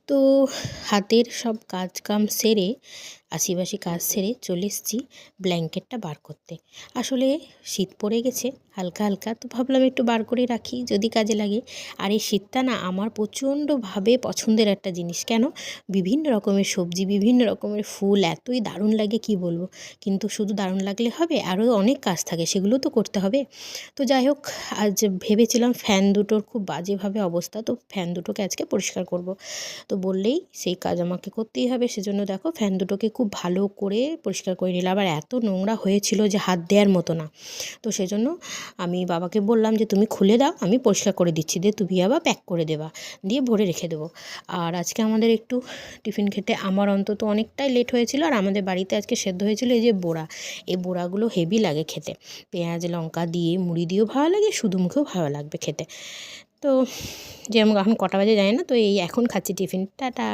তো হাতের সব কাজ কাম সেরে আশিবাসি কাজ সেরে চলে এসেছি ব্ল্যাঙ্কেটটা বার করতে। আসলে শীত পড়ে গেছে হালকা হালকা, তো ভাবলাম একটু বার করে রাখি যদি কাজে লাগে। আর এই শীতটা না আমার প্রচণ্ডভাবে পছন্দের একটা জিনিস। কেন? বিভিন্ন রকমের সবজি, বিভিন্ন রকমের ফুল এতই দারুণ লাগে কি বলবো। কিন্তু শুধু দারুণ লাগলে হবে, আরও অনেক কাজ থাকে, সেগুলো তো করতে হবে। তো যাই হোক, আজ ভেবেছিলাম ফ্যান দুটোর খুব বাজেভাবে অবস্থা, তো ফ্যান দুটোকে আজকে পরিষ্কার করব। তো বললেই সেই কাজ আমাকে করতেই হবে। সেজন্য দেখো ফ্যান দুটোকে খুব ভালো করে পরিষ্কার করে নিলাম। আবার এত নোংরা হয়েছিল যে হাত দেওয়ার মতো না। তো সেজন্য আমি বাবাকে বললাম যে তুমি খুলে দাও, আমি পরিষ্কার করে দিচ্ছি, দিয়ে তুমি আবার প্যাক করে দেবা, দিয়ে ভরে রেখে দেবো। আর আজকে আমাদের একটু টিফিন খেতে আমার অন্তত অনেকটাই লেট হয়েছিল। আর আমাদের বাড়িতে আজকে সেদ্ধ হয়েছিল এই যে বড়া। এই বড়াগুলো হেভি লাগে খেতে, পেঁয়াজ লঙ্কা দিয়ে, মুড়ি দিয়েও ভালো লাগে, শুধু মুখেও ভালো লাগবে খেতে। তো যেমন এখন কটা বাজে জানি না, তো এই এখন খাচ্ছি টিফিন। টাটা।